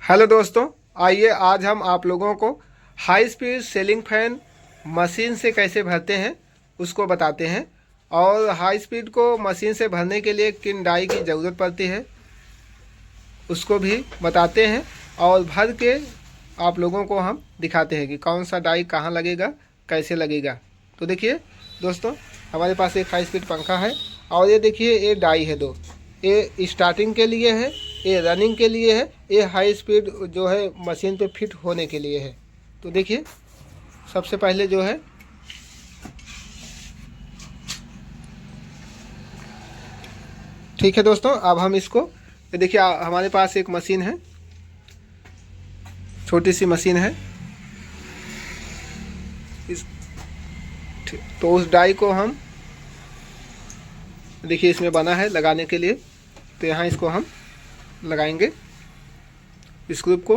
Hello दोस्तों, आइए आज हम आप लोगों को high speed ceiling fan machine से कैसे भरते हैं उसको बताते हैं। और हाई स्पीड को मशीन से भरने के लिए किन डाई की ज़रूरत पड़ती है उसको भी बताते हैं। और भर के आप लोगों को हम दिखाते हैं कि कौन सा डाई कहाँ लगेगा, कैसे लगेगा। तो देखिए दोस्तों, हमारे पास एक हाई स्पीड पंखा है और ये देखिए ये डाई है दो। ये स्टार्टिंग के लिए है, ये रनिंग के लिए है, ये हाई स्पीड जो है मशीन पे फिट होने के लिए है। तो देखिए सबसे पहले जो है ठीक है दोस्तों, अब हम इसको ये देखिए हमारे पास एक मशीन है, छोटी सी मशीन है इस तो उस डाई को हम देखिए इसमें बना है लगाने के लिए। तो यहाँ इसको हम लगाएंगे स्क्रू को।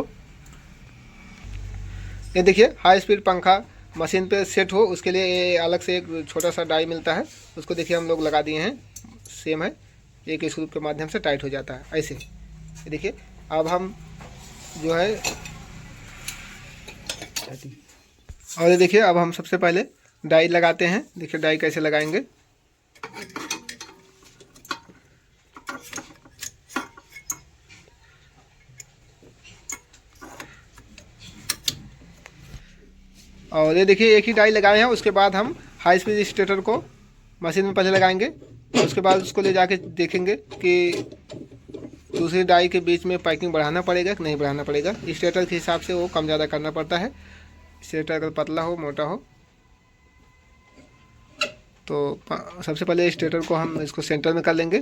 ये देखिए हाई स्पीड पंखा मशीन पे सेट हो उसके लिए ये अलग से एक छोटा सा डाई मिलता है, उसको देखिए हम लोग लगा दिए हैं। सेम है, एक स्क्रू के माध्यम से टाइट हो जाता है ऐसे। ये देखिए अब हम जो है और ये देखिए अब हम सबसे पहले डाई लगाते हैं। देखिए डाई कैसे लगाएंगे। और ये देखिए एक ही डाई लगाए हैं। उसके बाद हम हाई स्पीड स्टेटर को मशीन में पहले लगाएंगे और उसके बाद उसको ले जाके देखेंगे कि दूसरी डाई के बीच में पैकिंग बढ़ाना पड़ेगा कि नहीं बढ़ाना पड़ेगा। स्टेटर के हिसाब से वो कम ज़्यादा करना पड़ता है। स्टेटर अगर पतला हो मोटा हो तो सबसे पहले स्टेटर को हम इसको सेंटर में कर लेंगे।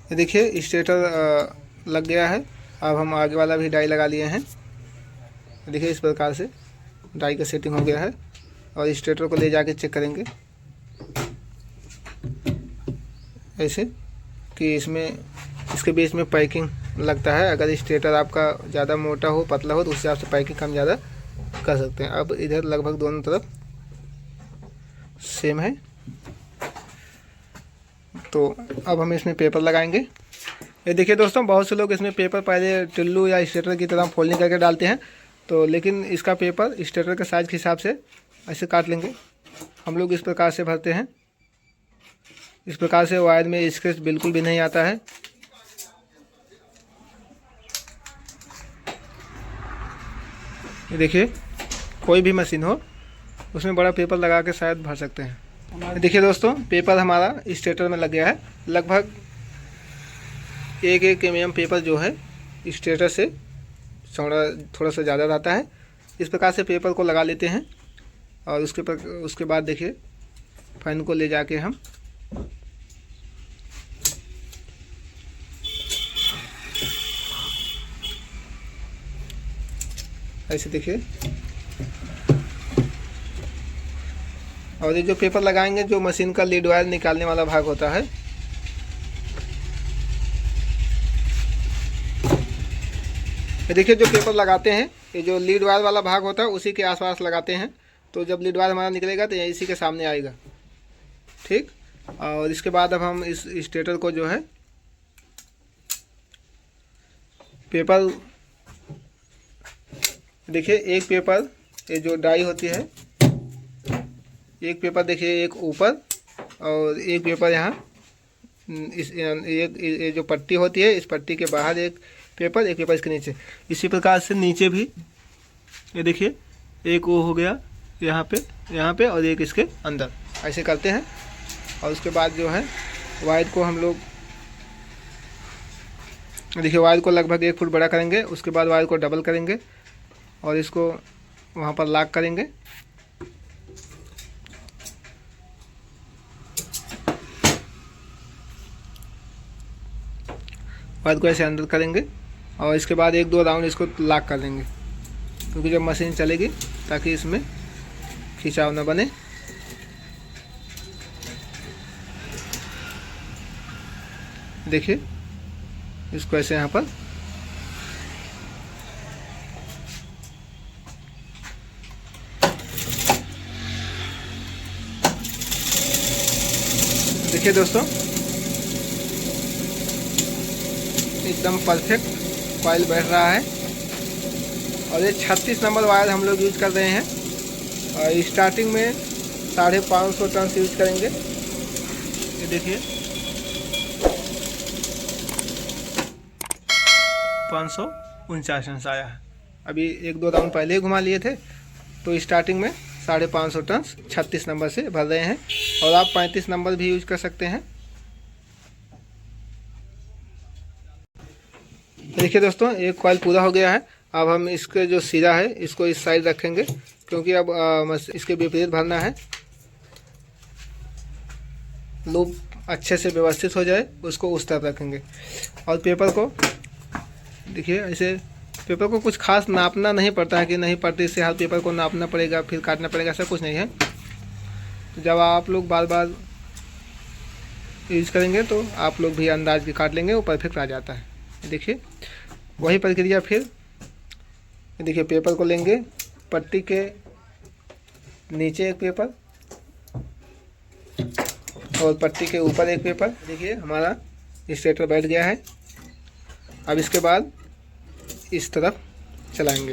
ये देखिए स्टेटर लग गया है। अब हम आगे वाला भी डाई लगा लिए हैं। देखिए इस प्रकार से डाई का सेटिंग हो गया है। और स्टेटर को ले जाके चेक करेंगे ऐसे कि इसमें इसके बीच में पैकिंग लगता है। अगर स्टेटर आपका ज़्यादा मोटा हो पतला हो तो उस हिसाब से पैकिंग कम ज़्यादा कर सकते हैं। अब इधर लगभग दोनों तरफ सेम है। तो अब हम इसमें पेपर लगाएंगे। ये देखिए दोस्तों, बहुत से लोग इसमें पेपर पहले टिल्लू या स्टेटर की तरह फोल्डिंग करके डालते हैं। तो लेकिन इसका पेपर स्टेटर के साइज के हिसाब से ऐसे काट लेंगे। हम लोग इस प्रकार से भरते हैं। इस प्रकार से वायर में स्क्रैच बिल्कुल भी नहीं आता है। ये देखिए कोई भी मशीन हो उसमें बड़ा पेपर लगा के शायद भर सकते हैं। देखिए दोस्तों, पेपर हमारा स्टेटर में लग गया है। लगभग 1 mm पेपर जो है स्टेटर से चौड़ा थोड़ा सा ज़्यादा रहता है। इस प्रकार से पेपर को लगा लेते हैं और उसके बाद देखिए फैन को ले जाके हम ऐसे देखिए। और ये जो पेपर लगाएंगे जो मशीन का लीड वायर निकालने वाला भाग होता है, ये देखिए जो पेपर लगाते हैं ये जो लीड वायर वाला भाग होता है उसी के आसपास लगाते हैं। तो जब लीड वायर हमारा निकलेगा तो ये इसी के सामने आएगा, ठीक। और इसके बाद अब हम इस स्टेटर को जो है पेपर देखिए एक पेपर ये जो डाई होती है, एक पेपर देखिए एक ऊपर और एक पेपर यहाँ इस ये जो पट्टी होती है इस पट्टी के बाहर एक पेपर इसके नीचे। इसी प्रकार से नीचे भी ये देखिए एक वो हो गया यहाँ पे और एक इसके अंदर ऐसे करते हैं। और उसके बाद जो है वायर को हम लोग देखिए वायर को लगभग 1 फुट बड़ा करेंगे। उसके बाद वायर को डबल करेंगे और इसको वहाँ पर लॉक करेंगे। वायर को ऐसे अंदर करेंगे और इसके बाद 1-2 राउंड इसको लॉक कर देंगे, क्योंकि जब मशीन चलेगी ताकि इसमें खिंचाव न बने। देखिए इसको ऐसे यहाँ पर देखिए दोस्तों, एकदम परफेक्ट कॉइल बैठ रहा है। और ये 36 नंबर वायर हम लोग यूज कर रहे हैं और स्टार्टिंग में 550 टर्न्स यूज करेंगे। ये देखिए 549 टर्न्स आया है। अभी 1-2 राउंड पहले ही घुमा लिए थे, तो स्टार्टिंग में 550 टर्न्स 36 नंबर से भर रहे हैं। और आप 35 नंबर भी यूज कर सकते हैं। देखिए दोस्तों, एक कॉइल पूरा हो गया है। अब हम इसके जो सिरा है इसको इस साइड रखेंगे, क्योंकि अब इसके विपरीत भरना है। लूप अच्छे से व्यवस्थित हो जाए उसको उस तरफ रखेंगे। और पेपर को देखिए, ऐसे पेपर को कुछ खास नापना नहीं पड़ता है कि नहीं प्रति से हर पेपर को नापना पड़ेगा फिर काटना पड़ेगा, ऐसा कुछ नहीं है। तो जब आप लोग बार बार यूज करेंगे तो आप लोग भी अंदाज भी काट लेंगे, वो परफेक्ट आ जाता है। देखिए वही प्रक्रिया फिर देखिए, पेपर को लेंगे, पट्टी के नीचे एक पेपर और पट्टी के ऊपर एक पेपर। देखिए हमारा स्ट्रेटर बैठ गया है। अब इसके बाद इस तरफ चलाएंगे।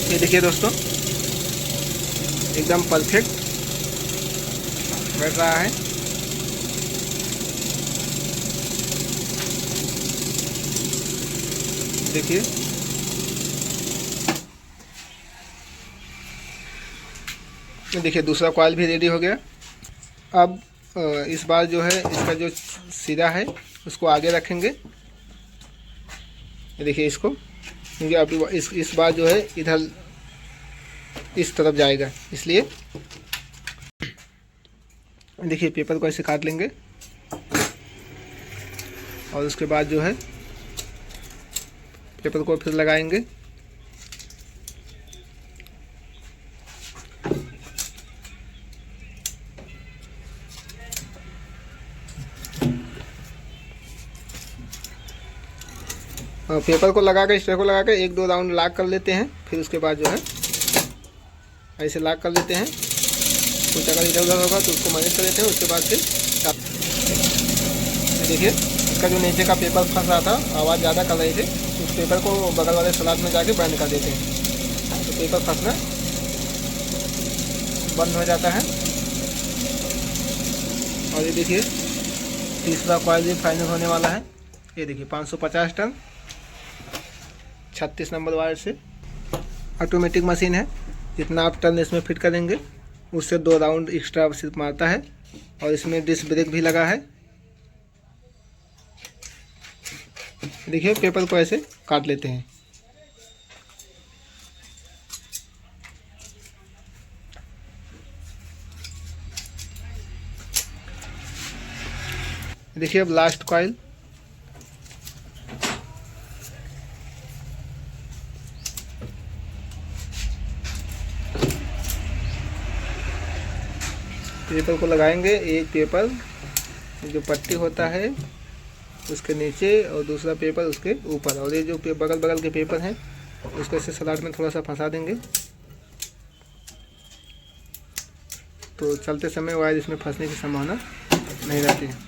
ये देखिए दोस्तों, एकदम परफेक्ट बैठ रहा है। देखिए देखिए दूसरा कॉइल भी रेडी हो गया। अब इस बार जो है इसका जो सिरा है उसको आगे रखेंगे। देखिए इसको, क्योंकि अब इस बार जो है इधर इस तरफ जाएगा, इसलिए देखिए पेपर को ऐसे काट लेंगे। और उसके बाद जो है पेपर को फिर लगाएंगे। पेपर को लगा के, स्ट्रेकर को लगा के 1-2 राउंड लॉक कर लेते हैं। फिर उसके बाद जो है ऐसे लॉक कर लेते हैं। कुछ अगर इधर उधर होगा तो उसको मैनेज कर लेते हैं। उसके बाद फिर देखिए इसका जो नीचे का पेपर फंस रहा था, आवाज़ ज़्यादा कर रही थी, तो उस पेपर को बगल वाले सलाद में जाके बंद कर देते हैं, तो पेपर फंसना बंद हो जाता है। और ये देखिए तीसरा कॉइल भी फाइनल होने वाला है। ये देखिए 550 टन 36 नंबर वायर से। ऑटोमेटिक मशीन है, जितना आप टन इसमें फिट करेंगे उससे 2 राउंड एक्स्ट्रा सिर्फ मारता है। और इसमें डिस्क ब्रेक भी लगा है। देखिए पेपर को ऐसे काट लेते हैं। देखिए अब लास्ट कॉइल। पेपर को लगाएंगे, एक पेपर जो पट्टी होता है उसके नीचे और दूसरा पेपर उसके ऊपर। और ये जो बगल बगल के पेपर हैं उसको ऐसे स्लॉट में थोड़ा सा फंसा देंगे, तो चलते समय वायर इसमें फंसने की संभावना नहीं रहती है।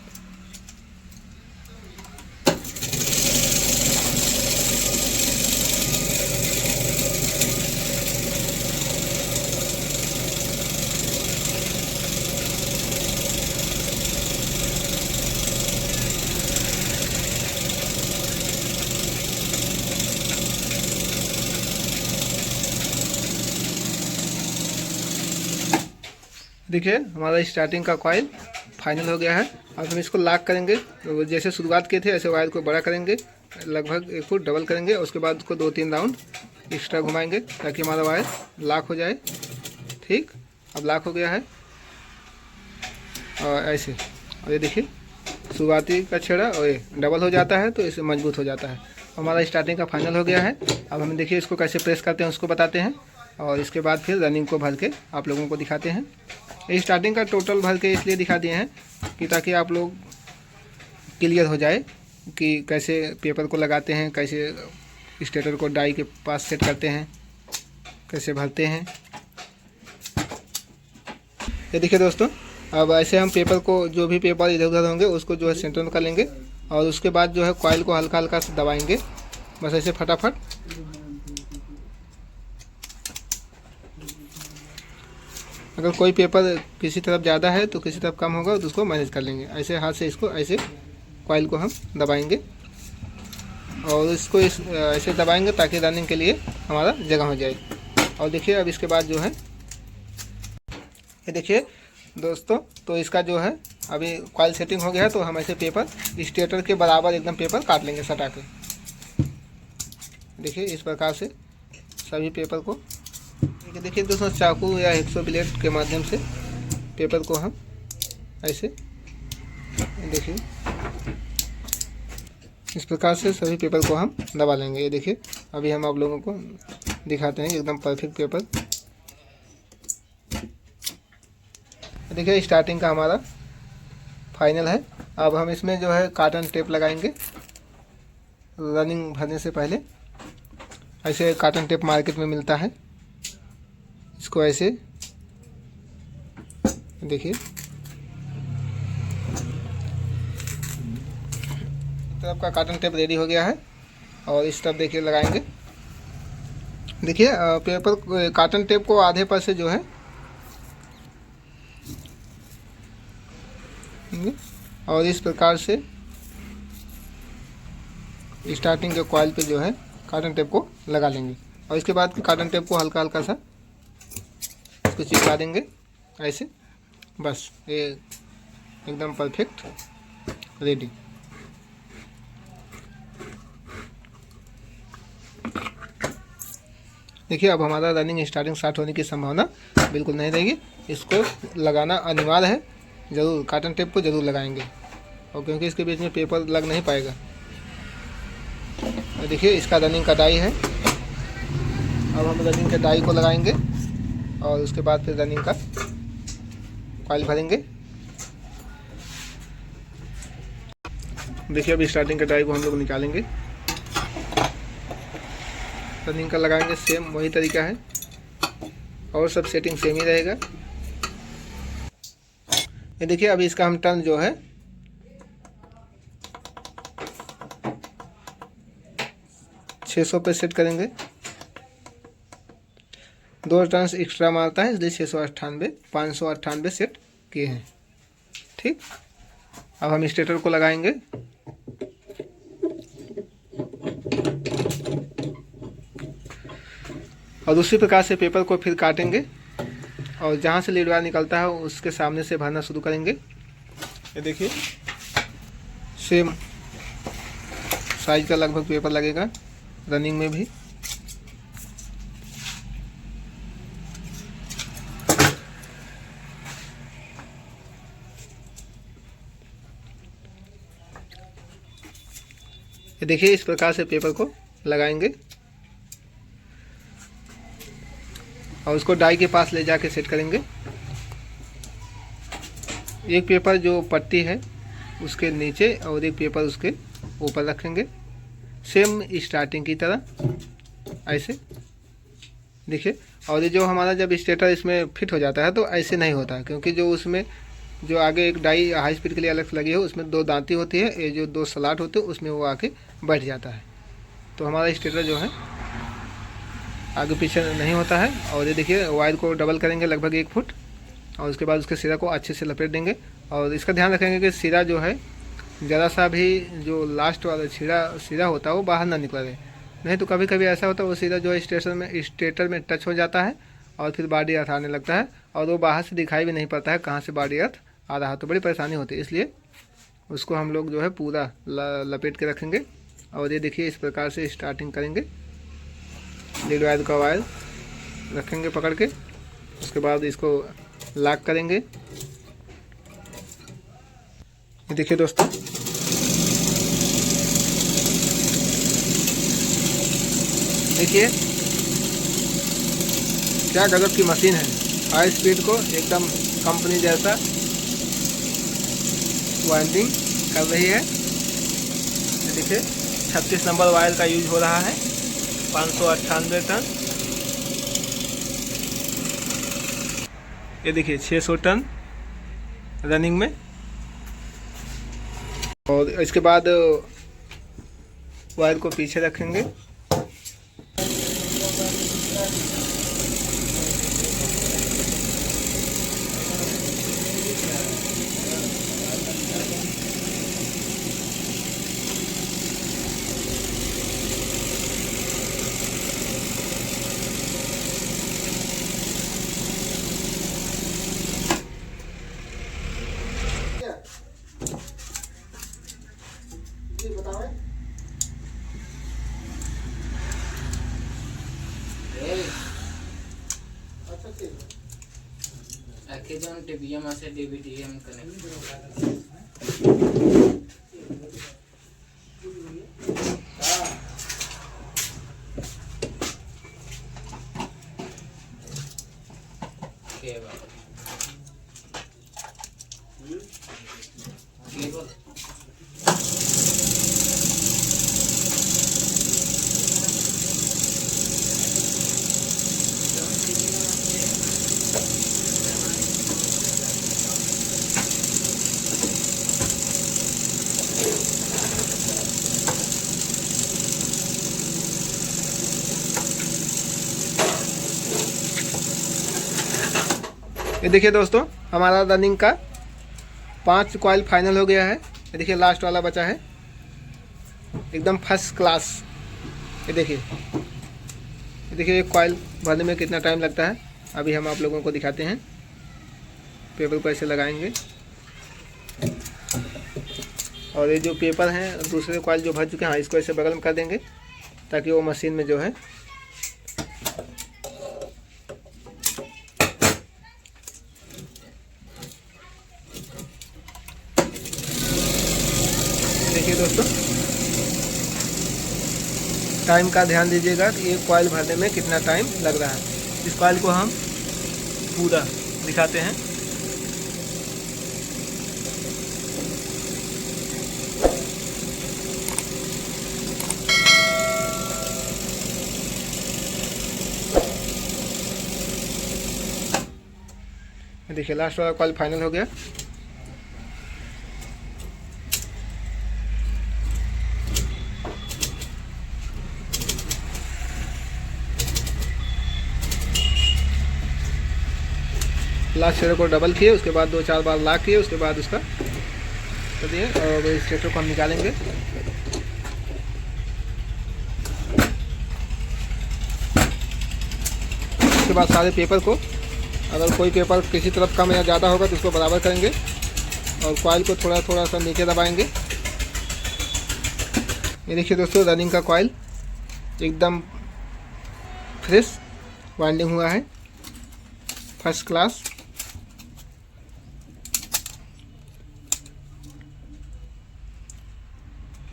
देखिए हमारा स्टार्टिंग का कॉइल फाइनल हो गया है। अब हम इसको लॉक करेंगे। तो जैसे शुरुआत किए थे ऐसे वायर को बड़ा करेंगे, लगभग 1 फुट डबल करेंगे। उसके बाद उसको 2-3 राउंड एक्स्ट्रा घुमाएंगे ताकि हमारा वायर लॉक हो जाए। ठीक, अब लॉक हो गया है और ऐसे। और ये देखिए शुरुआती का छेड़ा और ये डबल हो जाता है तो इसे मजबूत हो जाता है। हमारा स्टार्टिंग का फाइनल हो गया है। अब हम देखिए इसको कैसे प्रेस करते हैं उसको बताते हैं, और इसके बाद फिर रनिंग को भर के आप लोगों को दिखाते हैं। ये स्टार्टिंग का टोटल भर के इसलिए दिखा दिए हैं कि ताकि आप लोग क्लियर हो जाए कि कैसे पेपर को लगाते हैं, कैसे स्टेटर को डाई के पास सेट करते हैं। कैसे भरते हैं। ये देखिए दोस्तों, अब ऐसे हम पेपर को, जो भी पेपर इधर उधर होंगे उसको जो है सेंटर में कर लेंगे और उसके बाद जो है कॉइल को हल्का हल्का से दबाएंगे, बस ऐसे फटाफट। अगर कोई पेपर किसी तरफ ज़्यादा है तो किसी तरफ कम होगा तो उसको मैनेज कर लेंगे। ऐसे हाथ से इसको ऐसे कॉइल को हम दबाएंगे और इसको ऐसे दबाएंगे ताकि रनिंग के लिए हमारा जगह हो जाए। और देखिए अब इसके बाद जो है, ये देखिए दोस्तों, तो इसका जो है अभी कॉइल सेटिंग हो गया है। तो हम ऐसे पेपर स्टेटर के बराबर एकदम पेपर काट लेंगे सटा के। देखिए इस प्रकार से सभी पेपर को, देखिए दोस्तों, चाकू या 100 ब्लेड के माध्यम से पेपर को हम ऐसे, देखिए इस प्रकार से सभी पेपर को हम दबा लेंगे। ये देखिए अभी हम आप लोगों को दिखाते हैं एकदम परफेक्ट पेपर। देखिए स्टार्टिंग का हमारा फाइनल है। अब हम इसमें जो है कॉटन टेप लगाएंगे रनिंग भरने से पहले। ऐसे कॉटन टेप मार्केट में मिलता है, इसको ऐसे देखिए तरफ का कॉटन टेप रेडी हो गया है और इस तरफ देखिए लगाएंगे। देखिए पेपर कॉटन टेप को आधे पर से जो है और इस प्रकार से स्टार्टिंग के कॉइल पे जो है कॉटन टेप को लगा लेंगे और इसके बाद कॉटन टेप को हल्का हल्का सा इसको चिपका देंगे ऐसे। बस ये एकदम परफेक्ट रेडी। देखिए अब हमारा रनिंग स्टार्ट होने की संभावना बिल्कुल नहीं रहेगी। इसको लगाना अनिवार्य है, ज़रूर कॉटन टेप को ज़रूर लगाएंगे और क्योंकि इसके बीच में पेपर लग नहीं पाएगा। तो देखिए इसका रनिंग का डाई है। अब हम रनिंग के डाई को लगाएंगे और उसके बाद फिर रनिंग का कॉइल भरेंगे। देखिए अभी स्टार्टिंग के डाई को हम लोग निकालेंगे, रनिंग का लगाएंगे। सेम वही तरीका है और सब सेटिंग सेम ही रहेगा। ये देखिए अभी इसका हम टर्न जो है 600 पे सेट करेंगे। 2 टर्न्स एक्स्ट्रा मारता है इसलिए 698 598 सेट किए हैं। ठीक, अब हम स्टेटर को लगाएंगे। और उसी प्रकार से पेपर को फिर काटेंगे और जहाँ से लीड वायर निकलता है उसके सामने से भरना शुरू करेंगे। ये देखिए सेम साइज का लगभग पेपर लगेगा रनिंग में भी। ये देखिए इस प्रकार से पेपर को लगाएंगे और उसको डाई के पास ले जाके सेट करेंगे। एक पेपर जो पट्टी है उसके नीचे और एक पेपर उसके ऊपर रखेंगे, सेम स्टार्टिंग की तरह ऐसे। देखिए और ये जो हमारा जब स्टेटर इसमें फिट हो जाता है तो ऐसे नहीं होता है, क्योंकि जो उसमें जो आगे एक डाई हाई स्पीड के लिए अलग लगी है उसमें 2 दांती होती है, ये जो 2 स्लॉट होते हैं उसमें वो आके बैठ जाता है। तो हमारा स्टेटर जो है आगे पीछे नहीं होता है। और ये देखिए वायर को डबल करेंगे लगभग 1 फुट और उसके बाद उसके सिरा को अच्छे से लपेट देंगे। और इसका ध्यान रखेंगे कि सिरा जो है ज़रा सा भी जो लास्ट वाला सिरा होता है वो बाहर ना निकले, नहीं तो कभी कभी ऐसा होता है वो सिरा जो है स्टेटर में टच हो जाता है और फिर बॉडी अर्थ आने लगता है और वो बाहर से दिखाई भी नहीं पड़ता है कहाँ से बॉडी अर्थ आ रहा है, तो बड़ी परेशानी होती है। इसलिए उसको हम लोग जो है पूरा लपेट के रखेंगे। और ये देखिए इस प्रकार से स्टार्टिंग करेंगे, लीड वायर का वायर रखेंगे पकड़ के, उसके बाद इसको लॉक करेंगे। ये देखिए दोस्तों देखिए क्या गजब की मशीन है, हाई स्पीड को एकदम कंपनी जैसा वाइंडिंग कर रही है। ये देखिए 36 नंबर वायर का यूज हो रहा है, 598 टन। ये देखिए 600 टन रनिंग में। और इसके बाद वायर को पीछे रखेंगे। टीवीएम से डीवीडीएम कनेक्ट केबल ये देखिए दोस्तों, हमारा रनिंग का 5 कॉइल फाइनल हो गया है। ये देखिए लास्ट वाला बचा है, एकदम फर्स्ट क्लास। ये देखिए एक कॉइल भरने में कितना टाइम लगता है, अभी हम आप लोगों को दिखाते हैं। पेपर को ऐसे लगाएंगे और ये जो पेपर हैं दूसरे कॉइल जो भर चुके हैं, इसको ऐसे बगल में कर देंगे ताकि वो मशीन में जो है देखिए दोस्तों, टाइम का ध्यान दीजिएगा कि एक कॉइल भरने में कितना टाइम लग रहा है। इस कॉइल को हम पूरा दिखाते हैं। देखिए लास्ट वाला कॉइल फाइनल हो गया। लास्ट शेयर को डबल किए, उसके बाद 2-4 बार लॉक किए, उसके बाद उसका कर दिए और इस स्टेटर को हम निकालेंगे। उसके बाद सारे पेपर को, अगर कोई पेपर किसी तरफ कम या ज़्यादा होगा तो उसको बराबर करेंगे और कॉइल को थोड़ा सा नीचे दबाएंगे। ये देखिए दोस्तों, रनिंग का कॉइल एकदम फ्रेश वाइंडिंग हुआ है, फर्स्ट क्लास।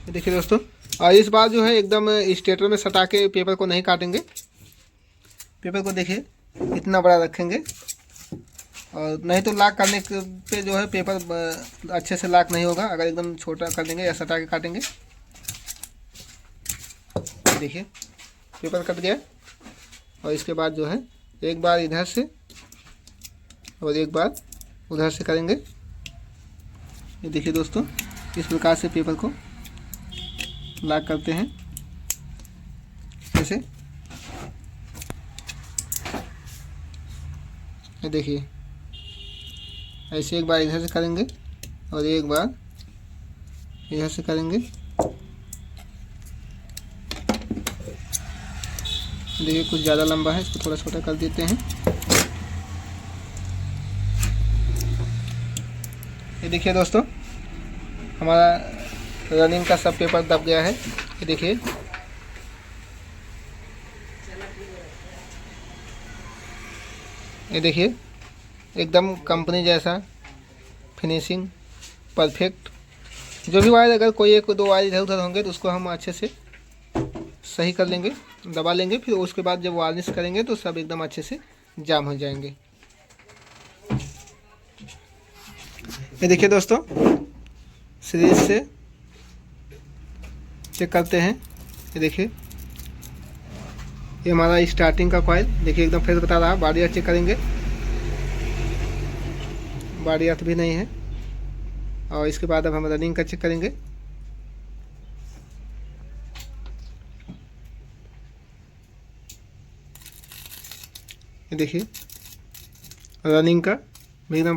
देखिए दोस्तों, और इस बार जो है एकदम स्टेटर में सटा के पेपर को नहीं काटेंगे। पेपर को देखिए इतना बड़ा रखेंगे, और नहीं तो लॉक करने पे जो है पेपर अच्छे से लॉक नहीं होगा अगर एकदम छोटा कर देंगे या सटा के काटेंगे। देखिए पेपर कट गया, और इसके बाद जो है एक बार इधर से और एक बार उधर से करेंगे। ये देखिए दोस्तों, इस प्रकार से पेपर को लॉक करते हैं ऐसे। ये देखिए ऐसे एक बार इधर से करेंगे और एक बार इधर से करेंगे। देखिए कुछ ज़्यादा लंबा है, इसको थोड़ा छोटा कर देते हैं। ये देखिए दोस्तों, हमारा रनिंग का सब पेपर दब गया है। ये देखिए एकदम कंपनी जैसा फिनिशिंग परफेक्ट। जो भी वायर अगर कोई 1-2 वायर इधर उधर होंगे तो उसको हम अच्छे से सही कर लेंगे, दबा लेंगे। फिर उसके बाद जब वार्निश करेंगे तो सब एकदम अच्छे से जाम हो जाएंगे। ये देखिए दोस्तों, सीरीज से चेक करते हैं। ये देखिए ये हमारा स्टार्टिंग का कॉइल, देखिए एकदम फ्रेश बता रहा है। बारी चेक करेंगे, बॉडी अर्थ भी नहीं है। और इसके बाद अब हम रनिंग का चेक करेंगे। ये देखिए रनिंग का एकदम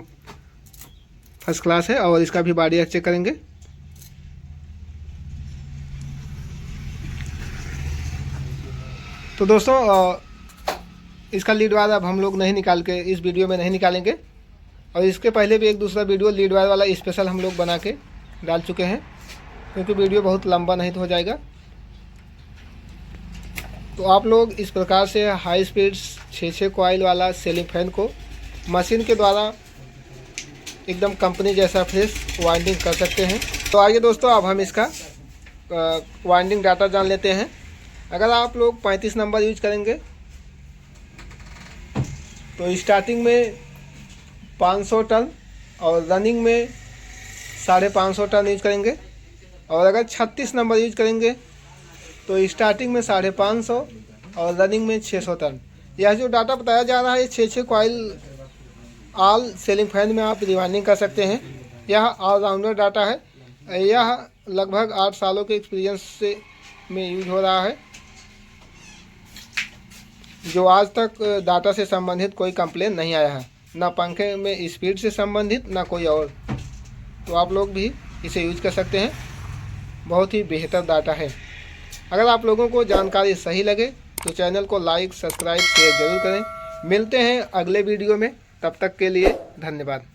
फर्स्ट क्लास है। और इसका भी बॉडी अर्थ चेक करेंगे। तो दोस्तों इसका लीड वायर अब हम लोग नहीं निकाल के इस वीडियो में नहीं निकालेंगे। और इसके पहले भी एक दूसरा वीडियो लीड वायर वाला स्पेशल हम लोग बना के डाल चुके हैं, क्योंकि वीडियो बहुत लंबा नहीं तो हो जाएगा। तो आप लोग इस प्रकार से हाई स्पीड 6 कॉइल वाला सीलिंग फैन को मशीन के द्वारा एकदम कंपनी जैसा फ्रेश वाइंडिंग कर सकते हैं। तो आइए दोस्तों अब हम इसका वाइंडिंग डाटा जान लेते हैं। अगर आप लोग 35 नंबर यूज करेंगे तो स्टार्टिंग में 500 टन और रनिंग में 550 टन यूज करेंगे। और अगर 36 नंबर यूज करेंगे तो स्टार्टिंग में 550 और रनिंग में 600 टन। यह जो डाटा बताया जा रहा है 6 कॉइल ऑल सीलिंग फैन में आप रिवाइंडिंग कर सकते हैं। यह ऑलराउंडर डाटा है। यह लगभग 8 सालों के एक्सपीरियंस से में यूज हो रहा है, जो आज तक डाटा से संबंधित कोई कंप्लेन नहीं आया है, ना पंखे में स्पीड से संबंधित ना कोई और। तो आप लोग भी इसे यूज कर सकते हैं। बहुत ही बेहतर डाटा है। अगर आप लोगों को जानकारी सही लगे तो चैनल को लाइक सब्सक्राइब शेयर जरूर करें। मिलते हैं अगले वीडियो में, तब तक के लिए धन्यवाद।